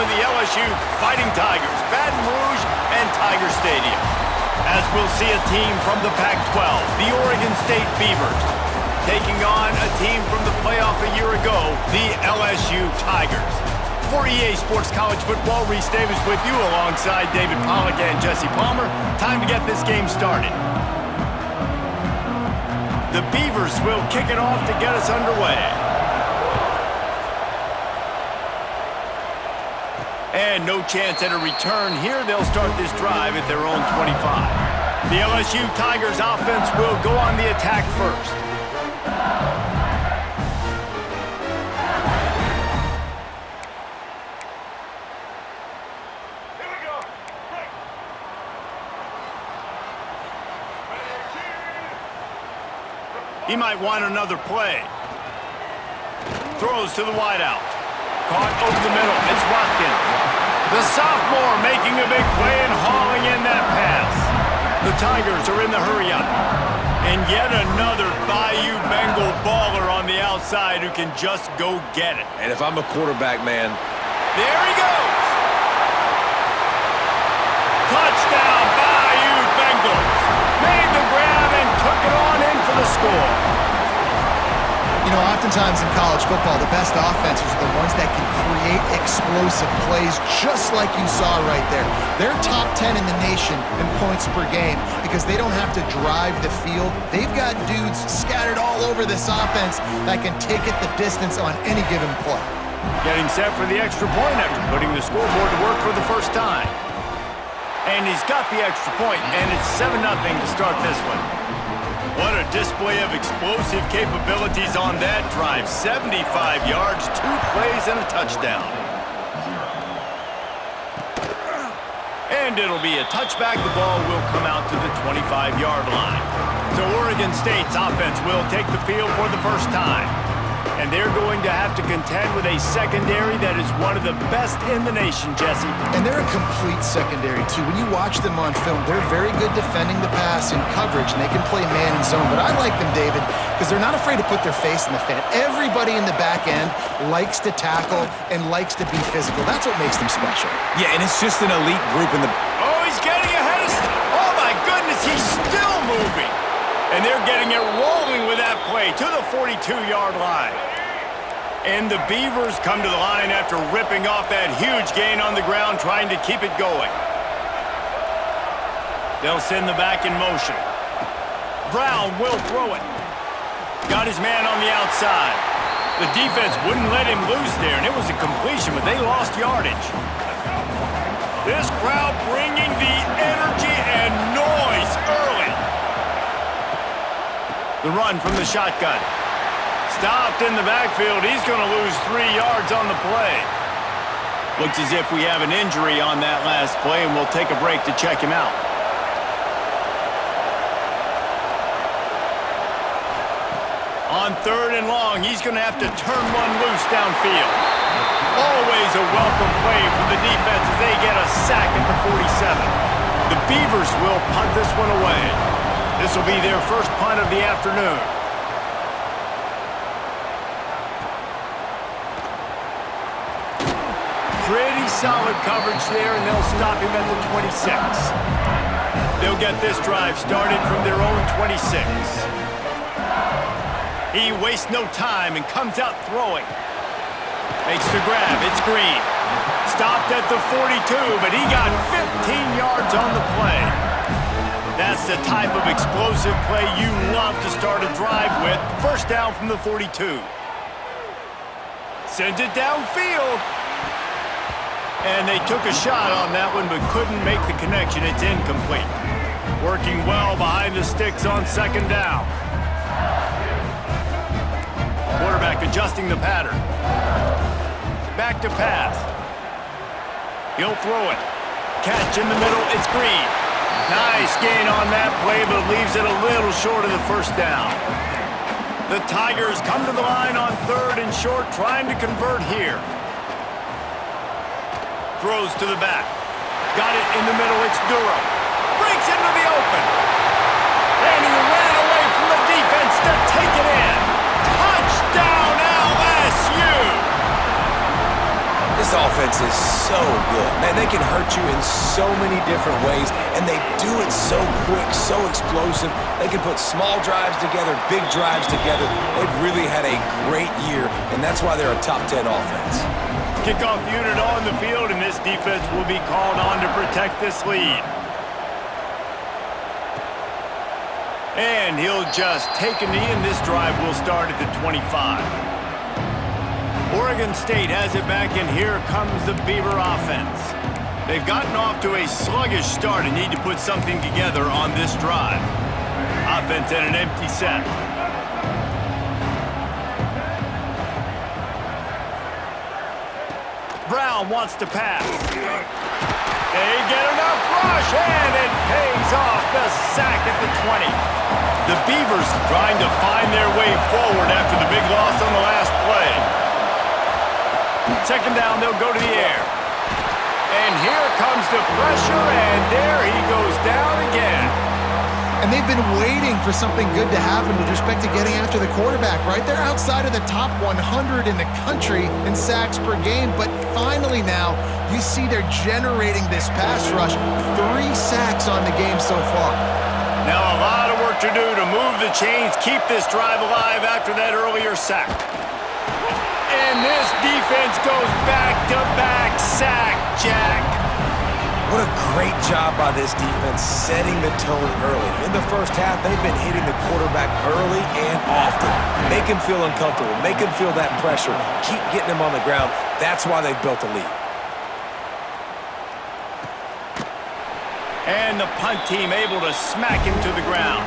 the LSU Fighting Tigers, Baton Rouge and Tiger Stadium. As we'll see a team from the Pac-12, the Oregon State Beavers, taking on a team from the playoff a year ago, the LSU Tigers. For EA Sports College Football, Reese Davis with you alongside David Pollack and Jesse Palmer. Time to get this game started. The Beavers will kick it off to get us underway. And no chance at a return here. They'll start this drive at their own 25. The LSU Tigers offense will go on the attack first. He might want another play. Throws to the wideout. Caught over the middle. It's Watkins. The sophomore making a big play and hauling in that pass. The Tigers are in the hurry-up. And yet another Bayou Bengal baller on the outside who can just go get it. And if I'm a quarterback, man. There he goes. Touchdown, Bayou Bengals. Made the grab and took it on in for the score. You know, oftentimes in college football, the best offenses are the ones that can create explosive plays just like you saw right there. They're top 10 in the nation in points per game because they don't have to drive the field. They've got dudes scattered all over this offense that can take it the distance on any given play. Getting set for the extra point after putting the scoreboard to work for the first time. And he's got the extra point, and it's 7-0 to start this one. What a display of explosive capabilities on that drive. 75 yards, 2 plays, and a touchdown. And it'll be a touchback. The ball will come out to the 25-yard line. So Oregon State's offense will take the field for the first time. And they're going to have to contend with a secondary that is one of the best in the nation, Jesse. And they're a complete secondary, too. When you watch them on film, they're very good defending the pass and coverage, and they can play man and zone. But I like them, David, because they're not afraid to put their face in the fan. Everybody in the back end likes to tackle and likes to be physical. That's what makes them special. Yeah, and it's just an elite group in the... Oh, he's getting ahead of... Oh, my goodness, he's still moving. And they're getting it rolling with that play to the 42-yard line. And the Beavers come to the line after ripping off that huge gain on the ground, trying to keep it going. They'll send the back in motion. Brown will throw it. Got his man on the outside. The defense wouldn't let him loose there, and it was a completion, but they lost yardage. This crowd bringing the energy and noise early. The run from the shotgun. Stopped in the backfield. He's going to lose 3 yards on the play. Looks as if we have an injury on that last play, and we'll take a break to check him out. On 3rd and long, he's going to have to turn one loose downfield. Always a welcome play for the defense as they get a sack at the 47. The Beavers will punt this one away. This will be their first punt of the afternoon. Pretty solid coverage there, and they'll stop him at the 26. They'll get this drive started from their own 26. He wastes no time and comes out throwing. Makes the grab. It's Green. Stopped at the 42, but he got 15 yards on the play. That's the type of explosive play you love to start a drive with. First down from the 42. Sends it downfield. And they took a shot on that one, but couldn't make the connection. It's incomplete. Working well behind the sticks on 2nd down. Quarterback adjusting the pattern. Back to pass. He'll throw it. Catch in the middle. It's Green. Nice gain on that play, but leaves it a little short of the first down. The Tigers come to the line on 3rd and short, trying to convert here. Throws to the back. Got it in the middle. It's Duro. Breaks into the open. And he ran away from the defense to take it in. Touchdown, LSU! This This offense is so good. Man, they can hurt you in so many different ways, and they do it so quick, so explosive. They can put small drives together, big drives together. They've really had a great year, and that's why they're a top 10 offense. Kickoff unit on the field, and this defense will be called on to protect this lead. And he'll just take a knee, and this drive will start at the 25. Oregon State has it back, and here comes the Beaver offense. They've gotten off to a sluggish start and need to put something together on this drive. Offense at an empty set. Brown wants to pass. They get enough rush, and it pays off the sack at the 20. The Beavers trying to find their way forward after the big loss on the last play. Second down, they'll go to the air. And here comes the pressure, and there he goes down again. And they've been waiting for something good to happen with respect to getting after the quarterback, right? They're outside of the top 100 in the country in sacks per game, but finally now you see they're generating this pass rush. 3 sacks on the game so far. Now a lot of work to do to move the chains, keep this drive alive after that earlier sack. And this defense goes back-to-back sack, Jack. What a great job by this defense setting the tone early. In the first half, they've been hitting the quarterback early and often. Make him feel uncomfortable. Make him feel that pressure. Keep getting him on the ground. That's why they've built a lead. And the punt team able to smack him to the ground.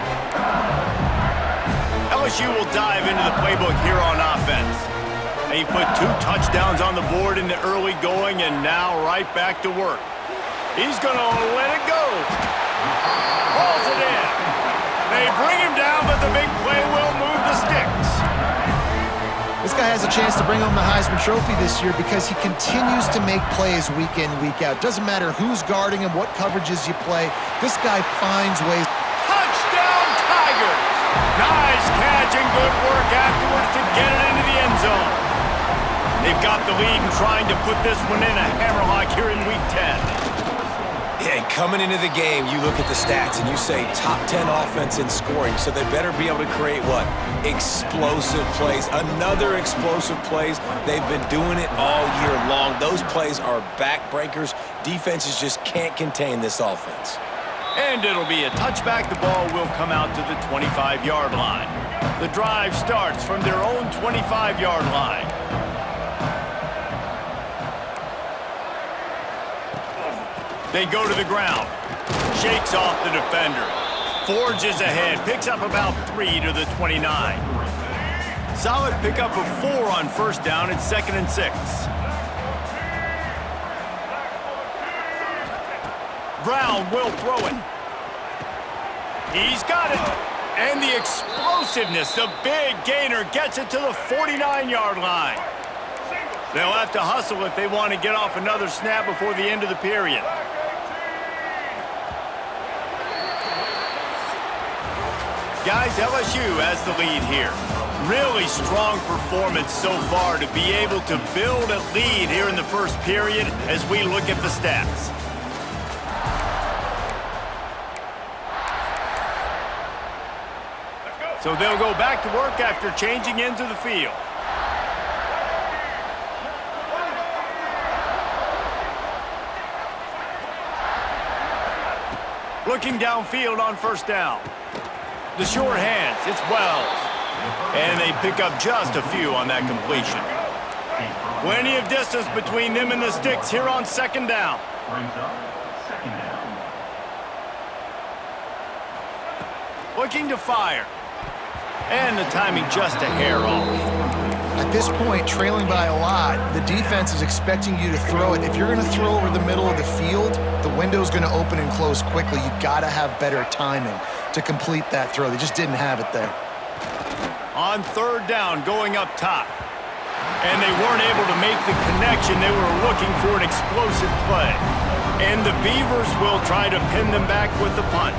LSU will dive into the playbook here on offense. They put 2 touchdowns on the board in the early going, and now right back to work. He's going to let it go. Pulls it in. They bring him down, but the big play will move the sticks. This guy has a chance to bring home the Heisman Trophy this year because he continues to make plays week in, week out. Doesn't matter who's guarding him, what coverages you play. This guy finds ways. Touchdown, Tigers! Nice catch and good work afterwards to get it into the end zone. They've got the lead and trying to put this one in a hammerlock here in Week 10. Yeah, coming into the game, you look at the stats and you say top 10 offense in scoring, so they better be able to create what? Explosive plays. Another explosive plays. They've been doing it all year long. Those plays are backbreakers. Defenses just can't contain this offense. And it'll be a touchback. The ball will come out to the 25-yard line. The drive starts from their own 25-yard line. They go to the ground. Shakes off the defender. Forges ahead. Picks up about 3 to the 29. Solid pickup of 4 on first down. It's 2nd and 6. Brown will throw it. He's got it. And the explosiveness, the big gainer gets it to the 49-yard line. They'll have to hustle if they want to get off another snap before the end of the period. Guys, LSU has the lead here. Really strong performance so far to be able to build a lead here in the first period as we look at the stats. So they'll go back to work after changing into the field. Looking downfield on first down. The short hands, it's Wells. And they pick up just a few on that completion. Plenty of distance between them and the sticks here on second down. Looking to fire. And the timing just a hair off. At this point, trailing by a lot, the defense is expecting you to throw it. If you're going to throw over the middle of the field, the window's going to open and close quickly. You got to have better timing to complete that throw. They just didn't have it there. On third down, going up top. And they weren't able to make the connection. They were looking for an explosive play. And the Beavers will try to pin them back with the punt.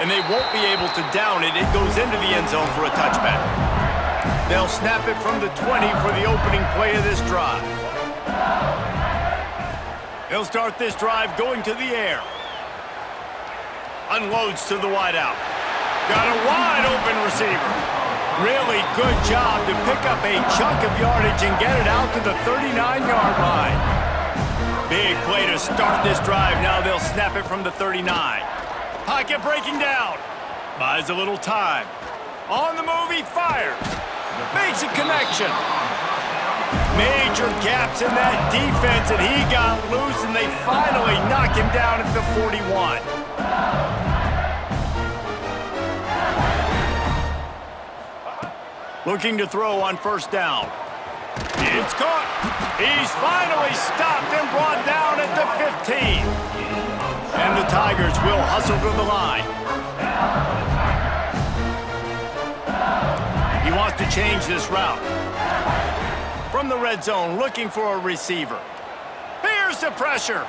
and they won't be able to down it. It goes into the end zone for a touchback. They'll snap it from the 20 for the opening play of this drive. They'll start this drive going to the air. Unloads to the wideout. Got a wide open receiver. Really good job to pick up a chunk of yardage and get it out to the 39-yard line. Big play to start this drive. Now they'll snap it from the 39. Pocket breaking down. Buys a little time. On the move, he fires. Makes a connection. Major gaps in that defense, and he got loose, and they finally knock him down at the 41. Looking to throw on first down. It's caught. He's finally stopped and brought down at the 15. And the Tigers will hustle to the line. He wants to change this route. From the red zone, looking for a receiver. Here's the pressure.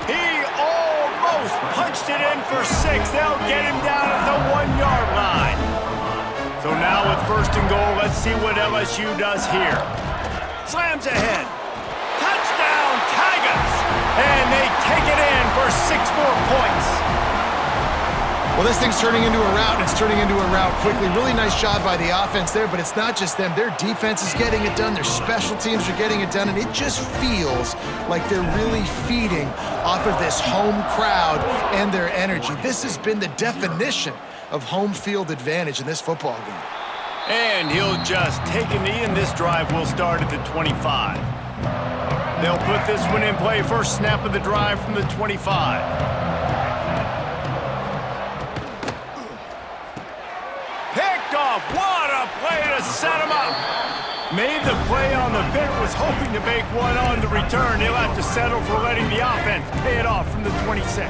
He almost punched it in for 6. They'll get him down at the 1-yard line. So now with first and goal, let's see what LSU does here. Slams ahead. Touchdown, Tigers! And they take it in for 6 more points. Well, this thing's turning into a route, and it's turning into a route quickly. Really nice job by the offense there, but it's not just them. Their defense is getting it done. Their special teams are getting it done, and it just feels like they're really feeding off of this home crowd and their energy. This has been the definition of home field advantage in this football game. And he'll just take a knee, and this drive will start at the 25. They'll put this one in play. First snap of the drive from the 25. What a play to set him up. Made the play on the pick, was hoping to make one on the return. He'll have to settle for letting the offense pay it off from the 26.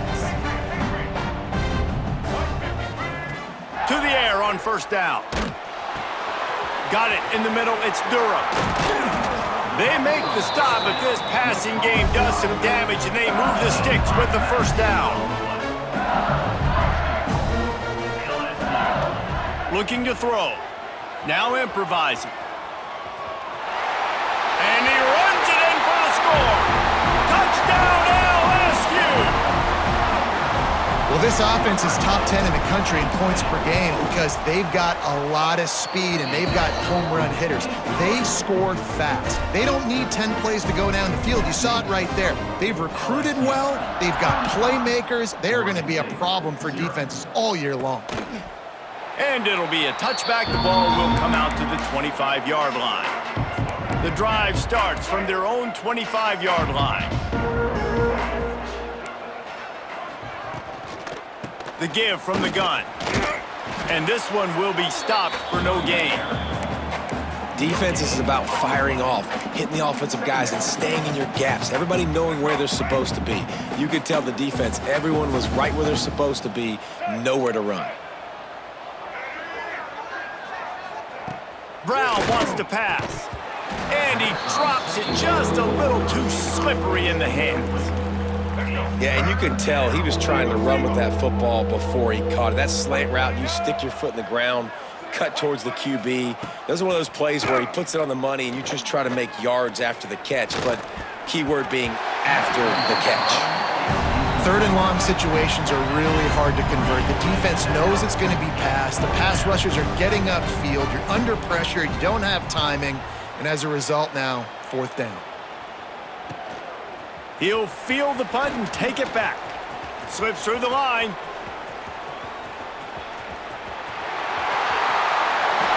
To the air on first down. Got it in the middle, it's Durham. They make the stop, but this passing game does some damage, and they move the sticks with the first down. Looking to throw. Now improvising. And he runs it in for the score. Touchdown, LSU! Well, this offense is top 10 in the country in points per game because they've got a lot of speed and they've got home run hitters. They score fast. They don't need 10 plays to go down the field. You saw it right there. They've recruited well. They've got playmakers. They're going to be a problem for defenses all year long. And it'll be a touchback. The ball will come out to the 25-yard line. The drive starts from their own 25-yard line. The give from the gun. And this one will be stopped for no gain. Defense is about firing off, hitting the offensive guys and staying in your gaps. Everybody knowing where they're supposed to be. You could tell the defense, everyone was right where they're supposed to be, nowhere to run. Brown wants to pass, and he drops it just a little too slippery in the hands. Yeah, and you can tell he was trying to run with that football before he caught it. That slant route, you stick your foot in the ground, cut towards the QB. Those are one of those plays where he puts it on the money and you just try to make yards after the catch, but keyword being after the catch. Third and long situations are really hard to convert. The defense knows it's going to be passed. The pass rushers are getting upfield. You're under pressure. You don't have timing. And as a result now, fourth down. He'll field the punt and take it back. Slips through the line.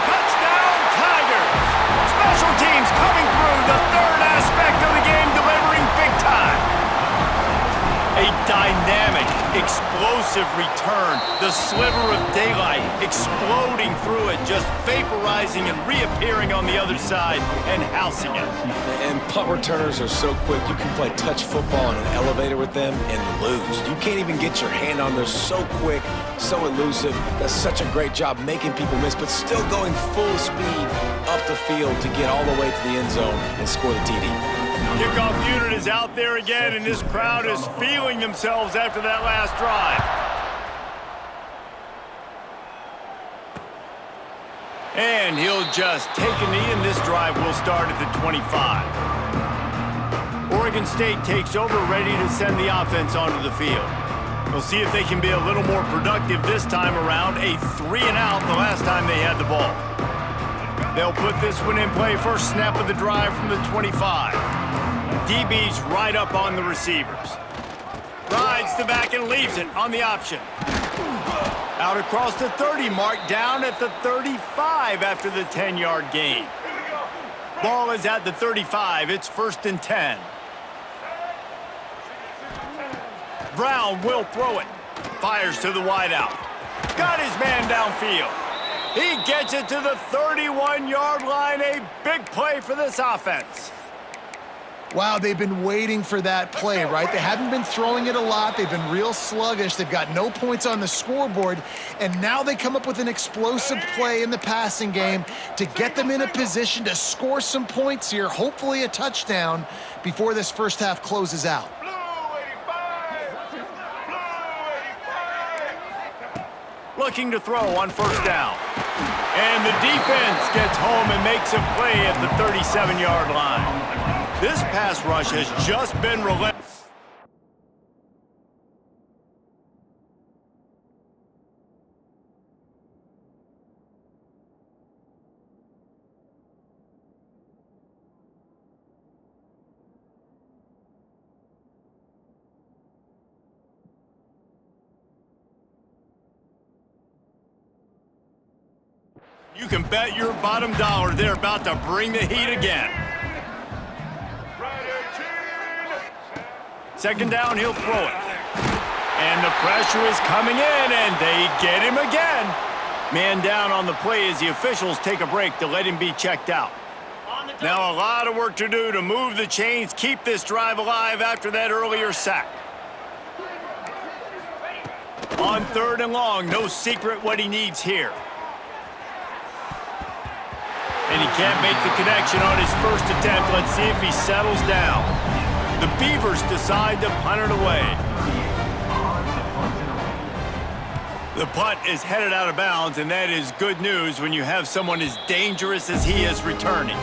Touchdown, Tigers! Special teams coming through. The third aspect of the game, delivering big time. A dynamic, explosive return. The sliver of daylight exploding through it, just vaporizing and reappearing on the other side and housing it. And punt returners are so quick. You can play touch football on an elevator with them and lose. You can't even get your hand on them. They're so quick, so elusive. Does such a great job making people miss, but still going full speed up the field to get all the way to the end zone and score the TD. Kickoff unit is out there again, and this crowd is feeling themselves after that last drive. And he'll just take a knee, and this drive will start at the 25. Oregon State takes over, ready to send the offense onto the field. We'll see if they can be a little more productive this time around. A 3-and-out the last time they had the ball. They'll put this one in play. First snap of the drive from the 25. DB's right up on the receivers. Rides the back and leaves it on the option. Out across the 30, marked down at the 35 after the 10-yard gain. Ball is at the 35. It's 1st and 10. Brown will throw it. Fires to the wideout. Got his man downfield. He gets it to the 31-yard line. A big play for this offense. Wow, they've been waiting for that play, right? They haven't been throwing it a lot. They've been real sluggish. They've got no points on the scoreboard. And now they come up with an explosive play in the passing game to get them in a position to score some points here, hopefully a touchdown, before this first half closes out. Looking to throw on first down. And the defense gets home and makes a play at the 37-yard line. This pass rush has just been relentless. You can bet your bottom dollar they're about to bring the heat again. Second down, he'll throw it. And the pressure is coming in, and they get him again. Man down on the play as the officials take a break to let him be checked out. Now a lot of work to do to move the chains, keep this drive alive after that earlier sack. On 3rd and long, no secret what he needs here. And he can't make the connection on his first attempt. Let's see if he settles down. The Beavers decide to punt it away. The punt is headed out of bounds, and that is good news when you have someone as dangerous as he is returning.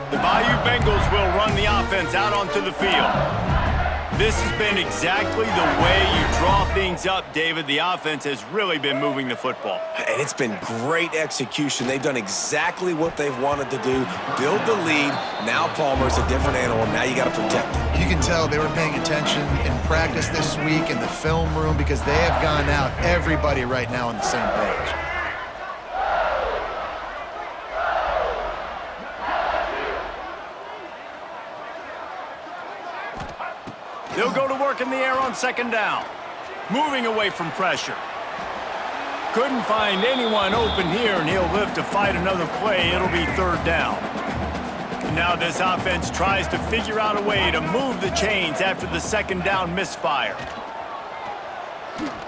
The Bayou Bengals will run the offense out onto the field. This has been exactly the way you draw things up, David. The offense has really been moving the football. And it's been great execution. They've done exactly what they've wanted to do. Build the lead. Now Palmer's a different animal. Now you got to protect him. You can tell they were paying attention in practice this week in the film room because they have gone out, everybody right now on the same page. They'll go to work in the air on second down. Moving away from pressure. Couldn't find anyone open here, and he'll live to fight another play. It'll be 3rd down. Now this offense tries to figure out a way to move the chains after the second down misfire.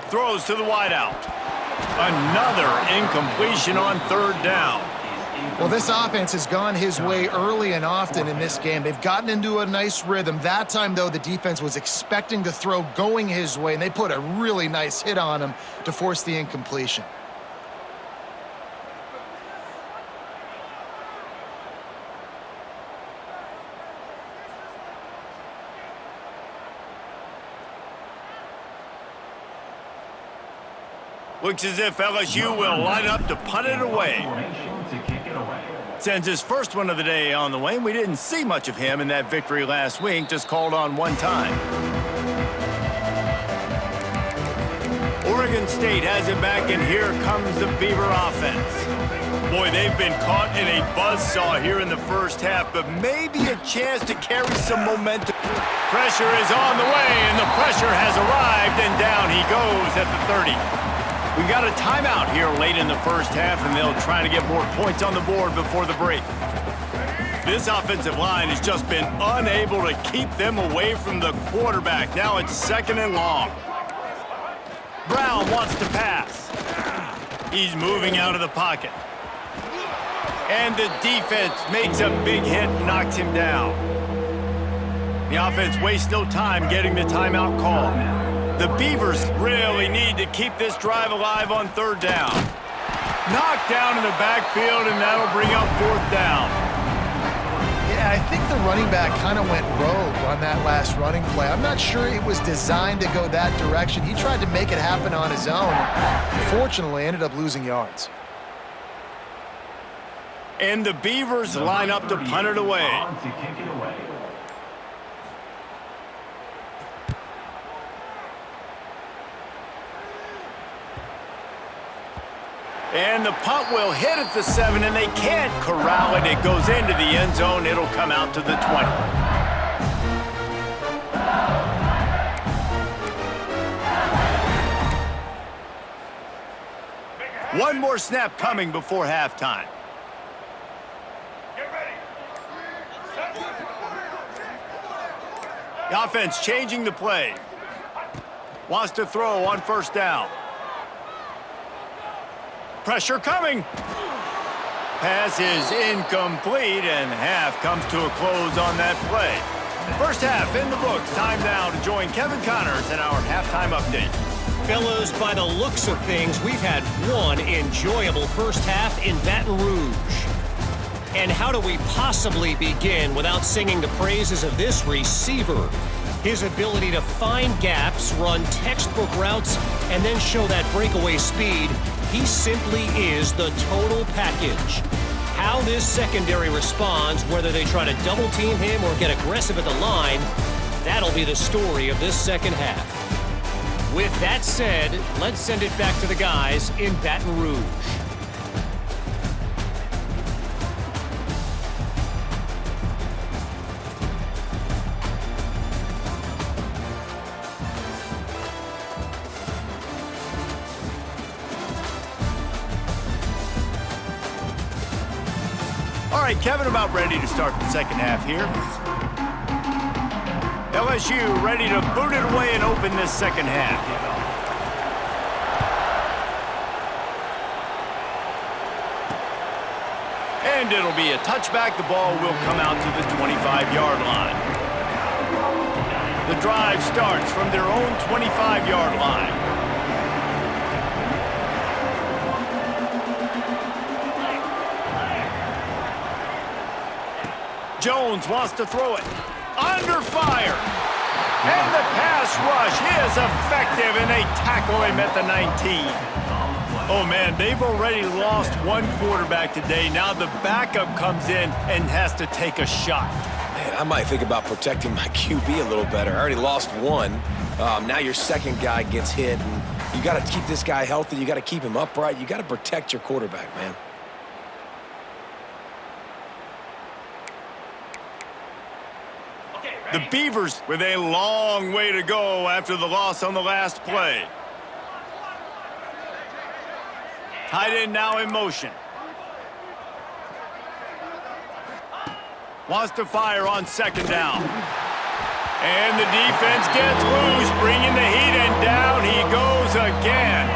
Throws to the wideout. Another incompletion on 3rd down. Well, this offense has gone his way early and often in this game. They've gotten into a nice rhythm. That time, though, the defense was expecting to throw going his way, and they put a really nice hit on him to force the incompletion. Looks as if LSU will line up to punt it away. Sends his first one of the day on the way. We didn't see much of him in that victory last week, just called on one time. Oregon State has it back, and here comes the Beaver offense. Boy, they've been caught in a buzzsaw here in the first half, but maybe a chance to carry some momentum. Pressure is on the way, and the pressure has arrived, and down he goes at the 30. We got a timeout here late in the first half, and they'll try to get more points on the board before the break. This offensive line has just been unable to keep them away from the quarterback. Now it's 2nd and long. Brown wants to pass. He's moving out of the pocket. And the defense makes a big hit and knocks him down. The offense wastes no time getting the timeout called. The Beavers really need to keep this drive alive on 3rd down. Knocked down in the backfield, and that'll bring up 4th down. Yeah, I think the running back kind of went rogue on that last running play. I'm not sure it was designed to go that direction. He tried to make it happen on his own. Fortunately, ended up losing yards. And the Beavers line up to punt it away. And the punt will hit at the 7, and they can't corral it. It goes into the end zone. It'll come out to the 20. One more snap coming before halftime. The offense changing the play. Wants to throw on 1st down. Pressure coming. Pass is incomplete, and half comes to a close on that play. First half in the books. Time now to join Kevin Connors in our halftime update. Fellows, by the looks of things, we've had one enjoyable first half in Baton Rouge. And how do we possibly begin without singing the praises of this receiver? His ability to find gaps, run textbook routes, and then show that breakaway speed. He simply is the total package. How this secondary responds, whether they try to double team him or get aggressive at the line, that'll be the story of this second half. With that said, let's send it back to the guys in Baton Rouge. All right, Kevin, about ready to start the second half here. LSU ready to boot it away and open this second half. And it'll be a touchback. The ball will come out to the 25-yard line. The drive starts from their own 25-yard line. Jones wants to throw it. Under fire. And the pass rush is effective, and they tackle him at the 19. Oh, man, they've already lost one quarterback today. Now the backup comes in and has to take a shot. Man, I might think about protecting my QB a little better. I already lost one. Now your second guy gets hit, and you got to keep this guy healthy. You got to keep him upright. You got to protect your quarterback, man. The Beavers with a long way to go after the loss on the last play. Tight end now in motion. Wants to fire on 2nd down. And the defense gets loose, bringing the heat, and down he goes again.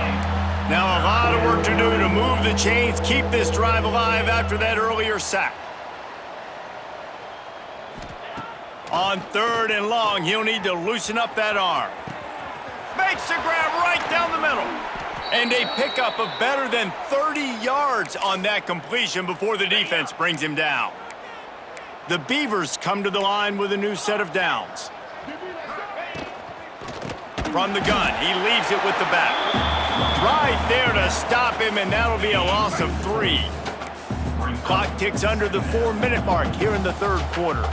Now a lot of work to do to move the chains, keep this drive alive after that earlier sack. On 3rd and long, he'll need to loosen up that arm. Makes the grab right down the middle. And a pickup of better than 30 yards on that completion before the defense brings him down. The Beavers come to the line with a new set of downs. From the gun, he leaves it with the back. Right there to stop him, and that'll be a loss of 3. Clock ticks under the 4-minute mark here in the 3rd quarter.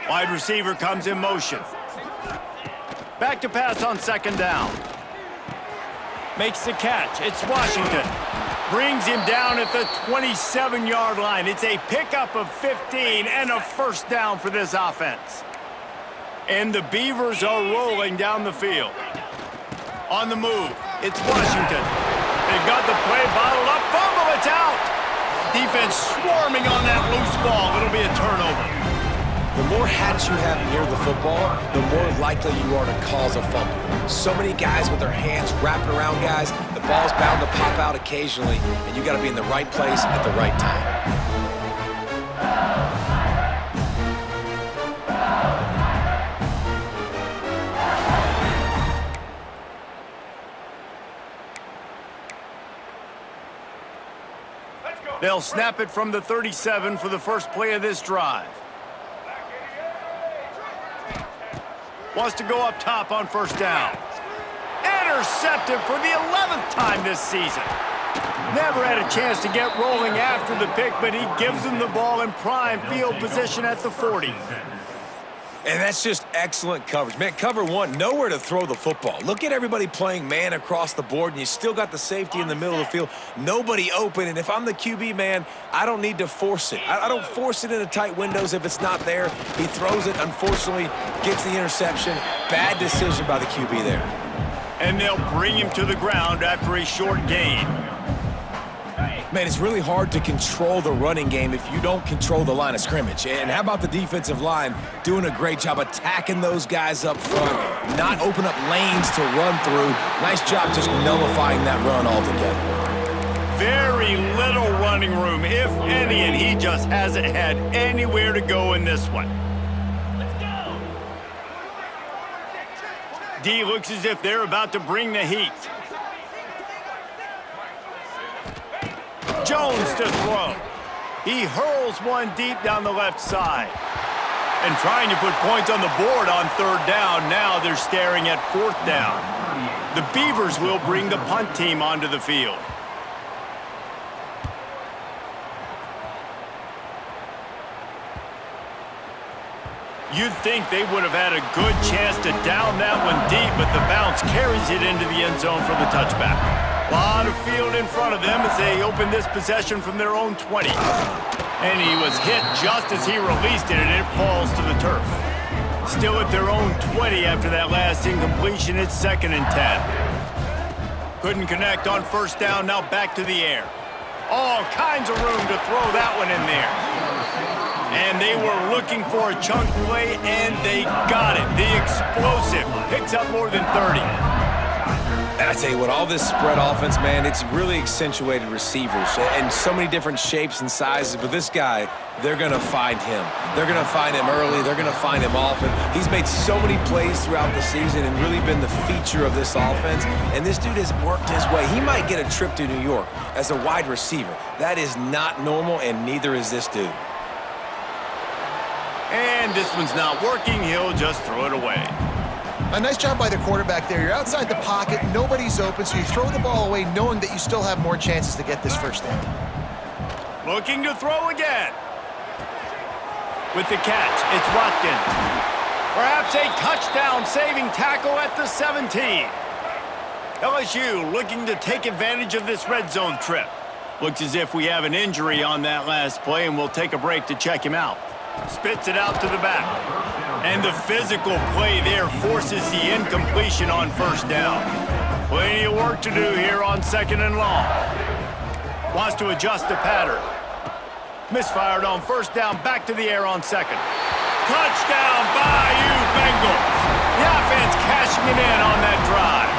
Wide receiver comes in motion. Back to pass on 2nd down. Makes the catch. It's Washington. Brings him down at the 27-yard line. It's a pickup of 15 and a 1st down for this offense. And the Beavers are rolling down the field. On the move, it's Washington. They've got the play bottled up. Fumble, it's out. Defense swarming on that loose ball. It'll be a turnover. The more hats you have near the football, the more likely you are to cause a fumble. So many guys with their hands wrapping around guys, the ball's bound to pop out occasionally, and you got to be in the right place at the right time. They'll snap it from the 37 for the first play of this drive. Wants to go up top on first down. Intercepted for the 11th time this season. Never had a chance to get rolling after the pick, but he gives them the ball in prime field position at the 40. And that's just excellent coverage. Man, cover one, nowhere to throw the football. Look at everybody playing man across the board, and you still got the safety in the middle of the field. Nobody open, and if I'm the QB, man, I don't need to force it. I don't force it into tight windows if it's not there. He throws it, unfortunately, gets the interception. Bad decision by the QB there. And they'll bring him to the ground after a short gain. Man, it's really hard to control the running game if you don't control the line of scrimmage. And how about the defensive line doing a great job attacking those guys up front, not open up lanes to run through. Nice job just nullifying that run altogether. Very little running room, if any, and he just hasn't had anywhere to go in this one. D looks as if they're about to bring the heat. Jones to throw. He hurls one deep down the left side. And trying to put points on the board on third down. Now they're staring at fourth down. The Beavers will bring the punt team onto the field. You'd think they would have had a good chance to down that one deep, but the bounce carries it into the end zone for the touchback. A lot of field in front of them as they open this possession from their own 20. And he was hit just as he released it, and it falls to the turf. Still at their own 20 after that last incompletion. It's 2nd and 10. Couldn't connect on first down, now back to the air. All kinds of room to throw that one in there. And they were looking for a chunk play, and they got it. The explosive picks up more than 30. And I tell you what, all this spread offense, man, it's really accentuated receivers and so many different shapes and sizes. But this guy, they're going to find him. They're going to find him early. They're going to find him often. He's made so many plays throughout the season and really been the feature of this offense. And this dude has worked his way. He might get a trip to New York as a wide receiver. That is not normal, and neither is this dude. And this one's not working. He'll just throw it away. A nice job by the quarterback there. You're outside the pocket, nobody's open, so you throw the ball away knowing that you still have more chances to get this first down. Looking to throw again. With the catch, it's Watkins. Perhaps a touchdown-saving tackle at the 17. LSU looking to take advantage of this red zone trip. Looks as if we have an injury on that last play, and we'll take a break to check him out. Spits it out to the back. And the physical play there forces the incompletion on first down. Plenty of work to do here on 2nd and long. Wants to adjust the pattern. Misfired on first down, back to the air on 2nd. Touchdown, Bayou Bengals. The offense cashing it in on that drive.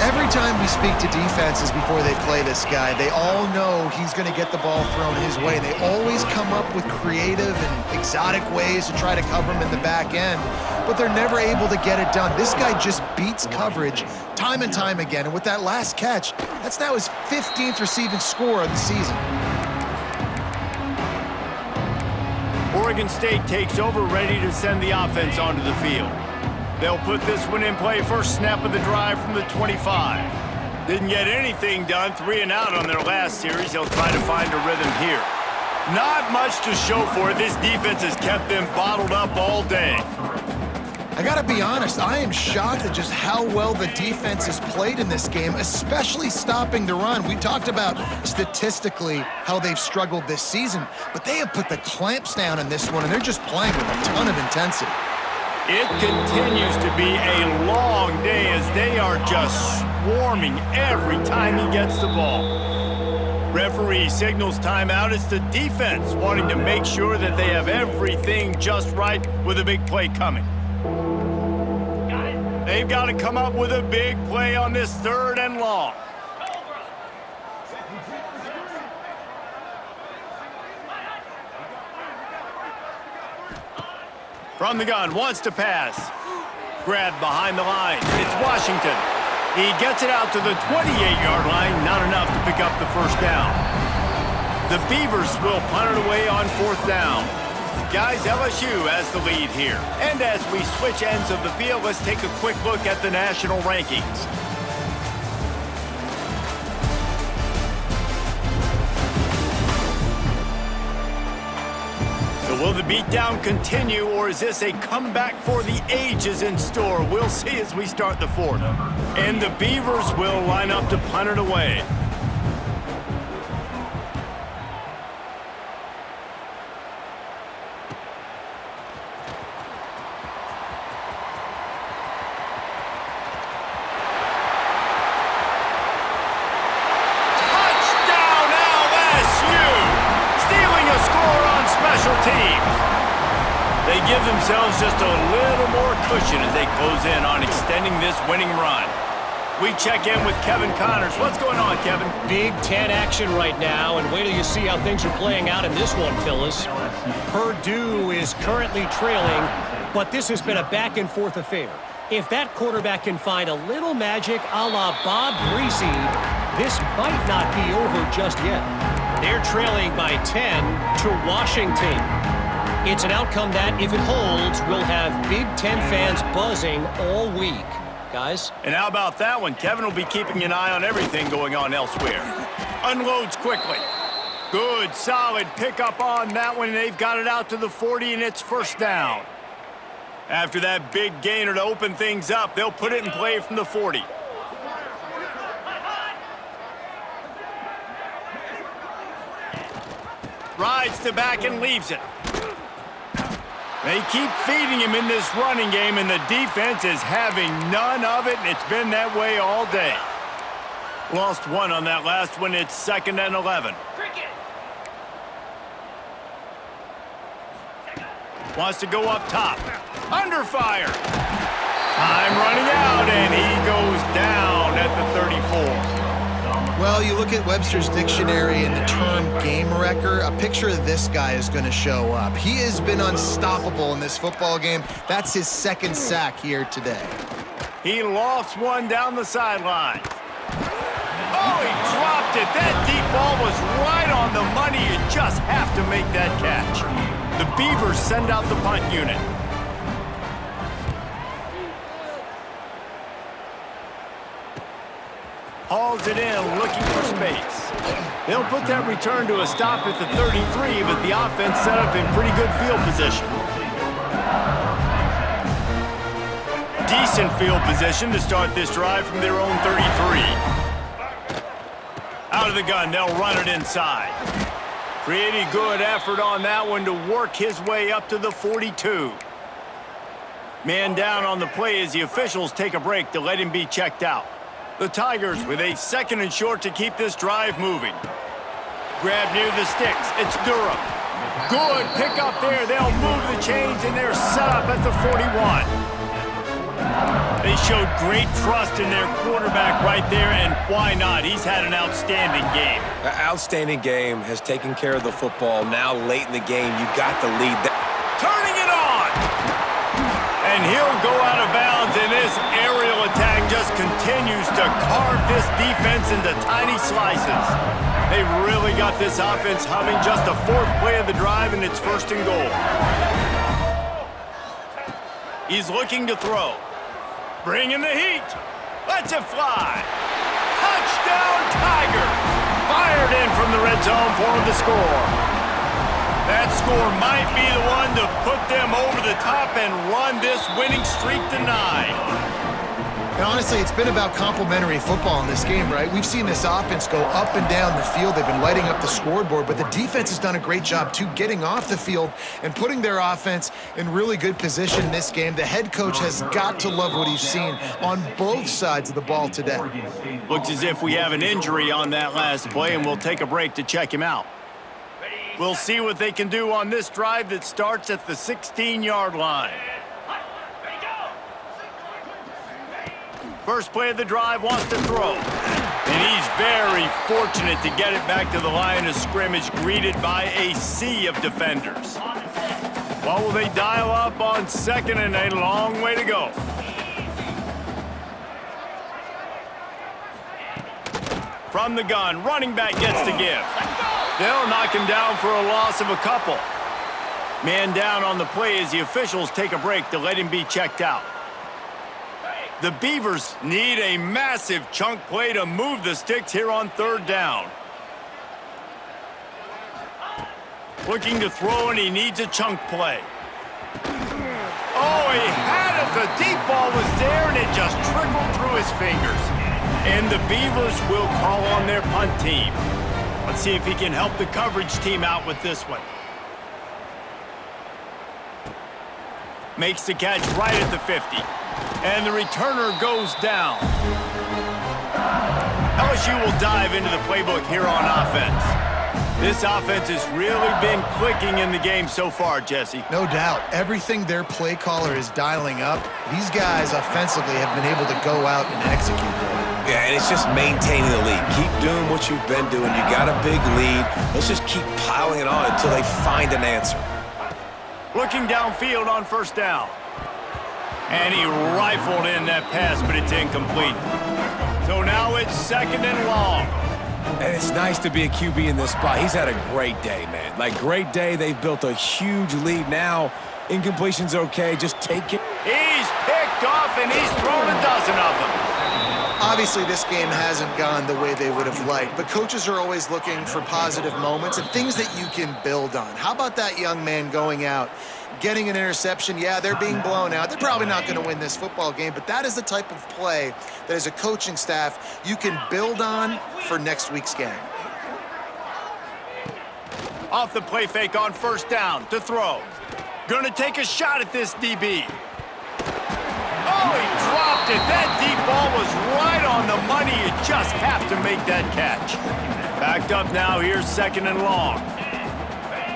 Every time we speak to defenses before they play this guy, they all know he's going to get the ball thrown his way. They always come up with creative and exotic ways to try to cover him in the back end, but they're never able to get it done. This guy just beats coverage time and time again, and with that last catch, that's now his 15th receiving score of the season. Oregon State takes over, ready to send the offense onto the field. They'll put this one in play, first snap of the drive from the 25. Didn't get anything done, 3 and out on their last series. They'll try to find a rhythm here. Not much to show for it. This defense has kept them bottled up all day. I gotta be honest, I am shocked at just how well the defense has played in this game, especially stopping the run. We talked about statistically how they've struggled this season, but they have put the clamps down in this one, and they're just playing with a ton of intensity. It continues to be a long day as they are just swarming every time he gets the ball. Referee signals timeout. It's the defense wanting to make sure that they have everything just right with a big play coming. They've got to come up with a big play on this 3rd and long. From the gun, wants to pass. Grabbed behind the line. It's Washington. He gets it out to the 28-yard line. Not enough to pick up the first down. The Beavers will punt it away on 4th down. Guys, LSU has the lead here. And as we switch ends of the field, let's take a quick look at the national rankings. So will the beatdown continue, or is this a comeback for the ages in store? We'll see as we start the 4th. And the Beavers will line up to punt it away. They give themselves just a little more cushion as they close in on extending this winning run. We check in with Kevin Connors. What's going on, Kevin? Big Ten action right now, and wait till you see how things are playing out in this one, Phyllis. Purdue is currently trailing, but this has been a back-and-forth affair. If that quarterback can find a little magic a la Bob Greasy, this might not be over just yet. They're trailing by 10 to Washington. It's an outcome that, if it holds, will have Big Ten fans buzzing all week. Guys? And how about that one? Kevin will be keeping an eye on everything going on elsewhere. Unloads quickly. Good, solid pickup on that one. They've got it out to the 40, and it's 1st down. After that big gainer to open things up, they'll put it in play from the 40. Rides to back and leaves it. They keep feeding him in this running game, and the defense is having none of it, and it's been that way all day. Lost one on that last one. It's 2nd and 11. Wants to go up top. Under fire. Time running out, and he goes down at the 34. Well, you look at Webster's dictionary and the term game wrecker, a picture of this guy is going to show up. He has been unstoppable in this football game. That's his 2nd sack here today. He lofts one down the sideline. Oh, he dropped it. That deep ball was right on the money. You just have to make that catch. The Beavers send out the punt unit. Hauls it in, looking for space. They'll put that return to a stop at the 33, but the offense set up in pretty good field position. Decent field position to start this drive from their own 33. Out of the gun, they'll run it inside. Pretty good effort on that one to work his way up to the 42. Man down on the play as the officials take a break to let him be checked out. The Tigers with a 2nd and short to keep this drive moving. Grab near the sticks. It's Durham. Good pick up there. They'll move the chains, and they're set up at the 41. They showed great trust in their quarterback right there, and why not? He's had an outstanding game. An outstanding game, has taken care of the football. Now late in the game, you got the lead. Turning it on! And he'll go out of bounds, and this aerial attack just continues to carve this defense into tiny slices. They've really got this offense humming. Just the 4th play of the drive, and it's 1st and goal. He's looking to throw. Bringing the heat. Lets it fly. Touchdown, Tigers! Fired in from the red zone for the score. That score might be the one to put them over the top and run this winning streak to 9. And honestly, it's been about complementary football in this game, right? We've seen this offense go up and down the field. They've been lighting up the scoreboard, but the defense has done a great job, too, getting off the field and putting their offense in really good position in this game. The head coach has got to love what he's seen on both sides of the ball today. Looks as if we have an injury on that last play, and we'll take a break to check him out. We'll see what they can do on this drive that starts at the 16-yard line. First play of the drive, wants to throw. And he's very fortunate to get it back to the line of scrimmage, greeted by a sea of defenders. What will they dial up on 2nd and a long way to go? From the gun, running back gets to give. They'll knock him down for a loss of a couple. Man down on the play as the officials take a break to let him be checked out. The Beavers need a massive chunk play to move the sticks here on third down. Looking to throw, and he needs a chunk play. Oh, he had it. The deep ball was there, and it just trickled through his fingers. And the Beavers will call on their punt team. Let's see if he can help the coverage team out with this one. Makes the catch right at the 50. And the returner goes down. LSU will dive into the playbook here on offense. This offense has really been clicking in the game so far, Jesse. No doubt. Everything their play caller is dialing up, these guys offensively have been able to go out and execute that. Yeah, and it's just maintaining the lead. Keep doing what you've been doing. You got a big lead. Let's just keep piling it on until they find an answer. Looking downfield on first down. And he rifled in that pass, but it's incomplete. So now it's second and long. And it's nice to be a QB in this spot. He's had a great day, man. Like, great day. They've built a huge lead now. Incompletion's okay. Just take it. He's picked off, and he's thrown a dozen of them. Obviously, this game hasn't gone the way they would have liked, but coaches are always looking for positive moments and things that you can build on. How about that young man going out, getting an interception? Yeah, they're being blown out. They're probably not going to win this football game, but that is the type of play that as a coaching staff you can build on for next week's game. Off the play fake on first down to throw. Going to take a shot at this DB. Oh, he dropped it. That deep ball was right on the money. You just have to make that catch. Backed up now. Here's second and long.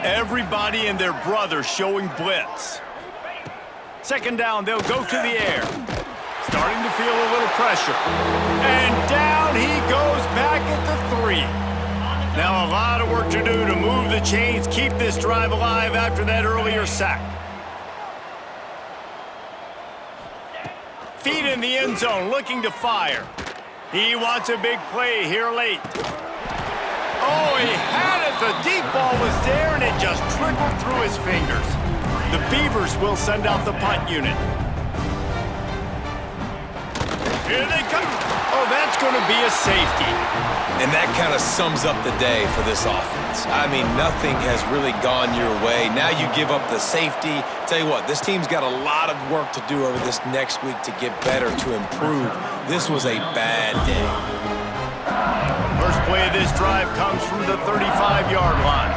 Everybody and their brother showing blitz. Second down, they'll go to the air. Starting to feel a little pressure. And down he goes back at the 3. Now a lot of work to do to move the chains, keep this drive alive after that earlier sack. Feet in the end zone, looking to fire. He wants a big play here late. Oh, he had it. The deep ball was there, and it just trickled through his fingers. The Beavers will send out the punt unit. Here they come. Oh, that's going to be a safety. And that kind of sums up the day for this offense. I mean, nothing has really gone your way. Now you give up the safety. Tell you what, this team's got a lot of work to do over this next week to get better, to improve. This was a bad day. First play of this drive comes from the 35-yard line.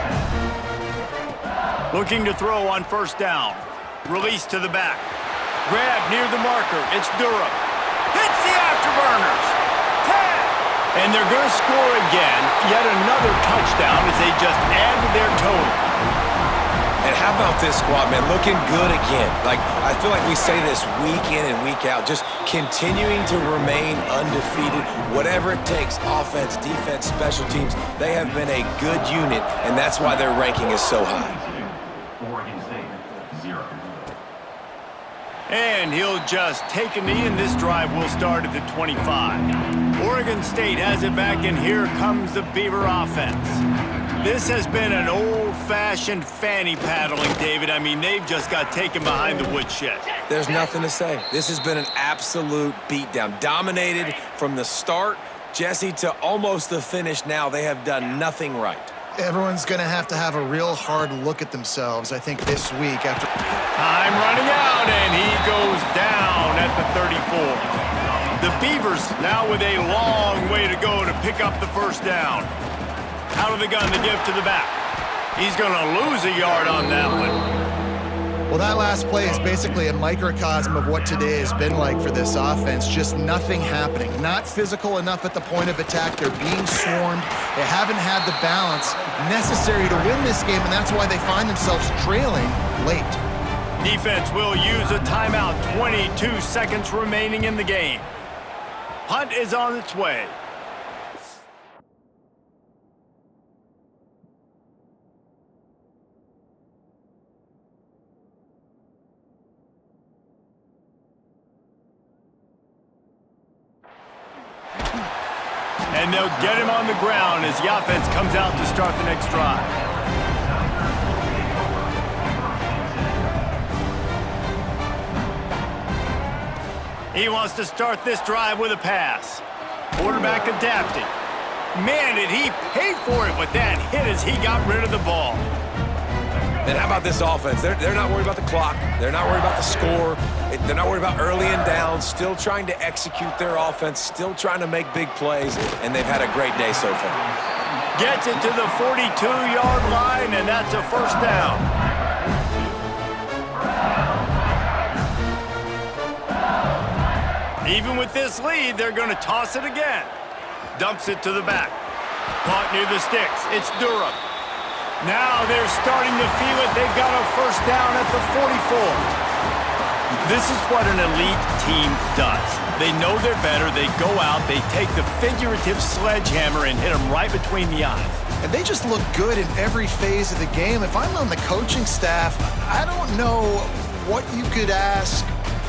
Looking to throw on first down. Release to the back. Grab near the marker. It's Durham. Hits the afterburners. 10. And they're going to score again. Yet another touchdown as they just add to their total. And how about this squad, man? Looking good again. Like, I feel like we say this week in and week out, just continuing to remain undefeated. Whatever it takes, offense, defense, special teams, they have been a good unit, and that's why their ranking is so high. And he'll just take a knee, and this drive will start at the 25. Oregon State has it back, and here comes the Beaver offense. This has been an old-fashioned fanny paddling, David. I mean, they've just got taken behind the woodshed. There's nothing to say. This has been an absolute beatdown. Dominated from the start, Jesse, to almost the finish now. They have done nothing right. Everyone's going to have a real hard look at themselves, I think, this week after... Time running out, and he goes down at the 34. The Beavers now with a long way to go to pick up the first down. Out of the gun to give to the back. He's going to lose a yard on that one. Well, that last play is basically a microcosm of what today has been like for this offense. Just nothing happening. Not physical enough at the point of attack. They're being swarmed. They haven't had the balance necessary to win this game, and that's why they find themselves trailing late. Defense will use a timeout. 22 seconds remaining in the game. Punt is on its way. And they'll get him on the ground as the offense comes out to start the next drive. He wants to start this drive with a pass. Quarterback adapting. Man, did he pay for it with that hit as he got rid of the ball. And how about this offense? They're not worried about the clock. They're not worried about the score. They're not worried about early and down. Still trying to execute their offense. Still trying to make big plays. And they've had a great day so far. Gets it to the 42-yard line, and that's a first down. Even with this lead, they're going to toss it again. Dumps it to the back. Caught near the sticks. It's Durham. Now they're starting to feel it. They've got a first down at the 44. This is what an elite team does. They know they're better. They go out. They take the figurative sledgehammer and hit them right between the eyes. And they just look good in every phase of the game. If I'm on the coaching staff, I don't know what you could ask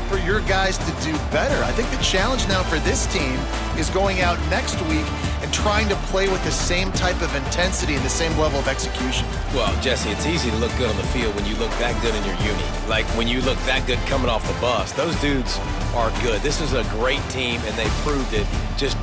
for your guys to do better. I think the challenge now for this team is going out next week and trying to play with the same type of intensity and the same level of execution. Well, Jesse, it's easy to look good on the field when you look that good in your uni. Like when you look that good coming off the bus. Those dudes are good. This is a great team, and they proved it. Just